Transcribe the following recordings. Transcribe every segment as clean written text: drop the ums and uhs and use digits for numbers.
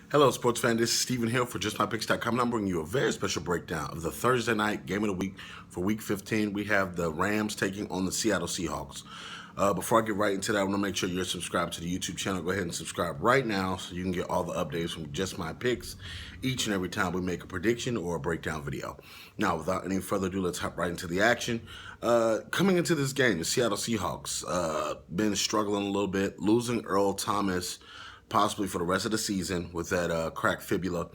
Hello, sports fan. This is Stephen Hill for JustMyPicks.com. And I'm bringing you a very special breakdown of the Thursday night game of the week for Week 15. We have the Rams taking on the Seattle Seahawks. Before I get right into that, I want to make sure you're subscribed to the YouTube channel. Go ahead and subscribe right now so you can get all the updates from Just My Picks each and every time we make a prediction or a breakdown video. Now, without any further ado, let's hop right into the action. Coming into this game, the Seattle Seahawks been struggling a little bit, losing Earl Thomas possibly for the rest of the season with that cracked fibula,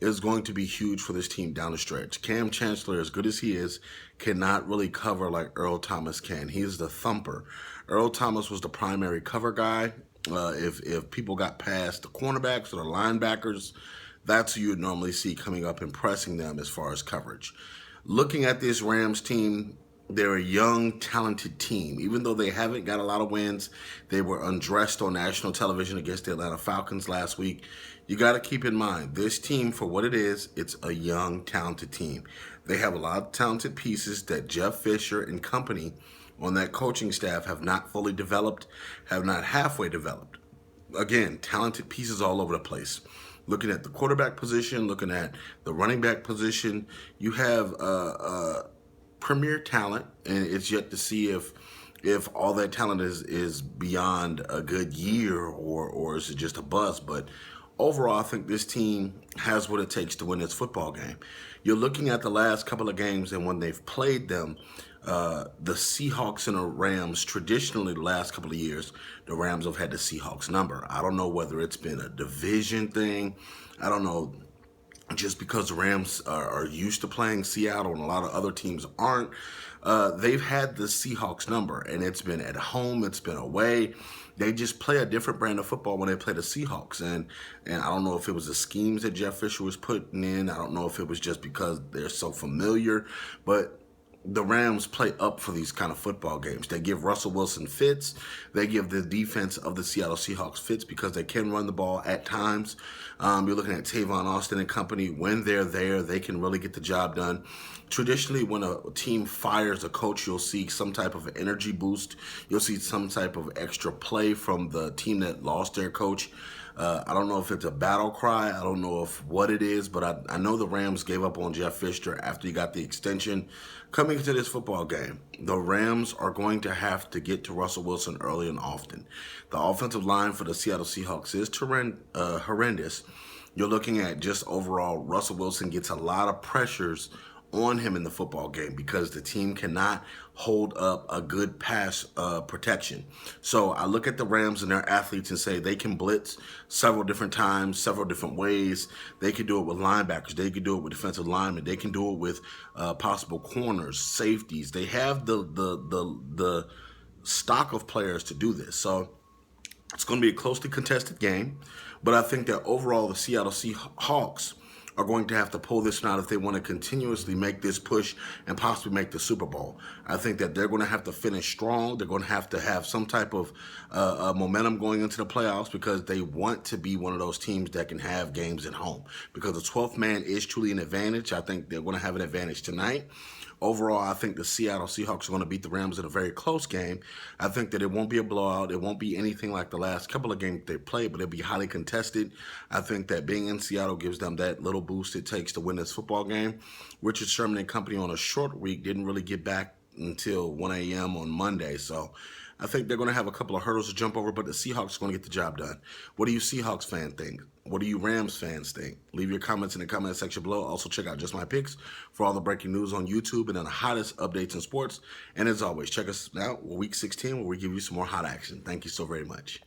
is going to be huge for this team down the stretch. Cam Chancellor, as good as he is, cannot really cover like Earl Thomas can. He is the thumper. Earl Thomas was the primary cover guy. If people got past the cornerbacks or the linebackers, that's who you would normally see coming up and pressing them as far as coverage. Looking at this Rams team, they're a young, talented team. Even though they haven't got a lot of wins, they were undressed on national television against the Atlanta Falcons last week. You got to keep in mind, this team, for what it is, it's a young, talented team. They have a lot of talented pieces that Jeff Fisher and company on that coaching staff have not fully developed, have not halfway developed. Again, talented pieces all over the place. Looking at the quarterback position, looking at the running back position, you have premier talent, and it's yet to see if all that talent is beyond a good year or is it just a buzz. But overall, I think this team has what it takes to win this football game. You're looking at the last couple of games, and when they've played them, the Seahawks and the Rams, traditionally the last couple of years, the Rams have had the Seahawks number. I don't know whether it's been a division thing. I don't know, just because the Rams are used to playing Seattle and a lot of other teams aren't. They've had the Seahawks number, and it's been at home, it's been away. They just play a different brand of football when they play the Seahawks. And I don't know if it was the schemes that Jeff Fisher was putting in. I don't know if it was just because they're so familiar. But the Rams play up for these kind of football games. They give Russell Wilson fits. They give the defense of the Seattle Seahawks fits because they can run the ball at times. You're looking at Tavon Austin and company. When they're there, they can really get the job done. Traditionally, when a team fires a coach, you'll see some type of energy boost. You'll see some type of extra play from the team that lost their coach. I don't know if it's a battle cry. I don't know what it is, but I know the Rams gave up on Jeff Fisher after he got the extension. Coming into this football game, the Rams are going to have to get to Russell Wilson early and often. The offensive line for the Seattle Seahawks is horrendous. You're looking at just overall, Russell Wilson gets a lot of pressures on him in the football game because the team cannot hold up a good pass protection. So I look at the Rams and their athletes and say they can blitz several different times, several different ways. They can do it with linebackers. They can do it with defensive linemen. They can do it with possible corners, safeties. They have the stock of players to do this. So it's going to be a closely contested game, but I think that overall the Seattle Seahawks are going to have to pull this one out if they want to continuously make this push and possibly make the Super Bowl. I think that they're going to have to finish strong. They're going to have some type of momentum going into the playoffs because they want to be one of those teams that can have games at home. Because the 12th man is truly an advantage. I think they're going to have an advantage tonight. Overall, I think the Seattle Seahawks are going to beat the Rams in a very close game. I think that it won't be a blowout. It won't be anything like the last couple of games they played, but it'll be highly contested. I think that being in Seattle gives them that little boost it takes to win this football game. Richard Sherman and company on a short week didn't really get back until 1 a.m. on Monday. So I think they're going to have a couple of hurdles to jump over, but the Seahawks are going to get the job done. What do you Seahawks fans think? What do you Rams fans think? Leave your comments in the comment section below. Also, check out Just My Picks for all the breaking news on YouTube and then the hottest updates in sports. And as always, check us out Week 16 where we give you some more hot action. Thank you so very much.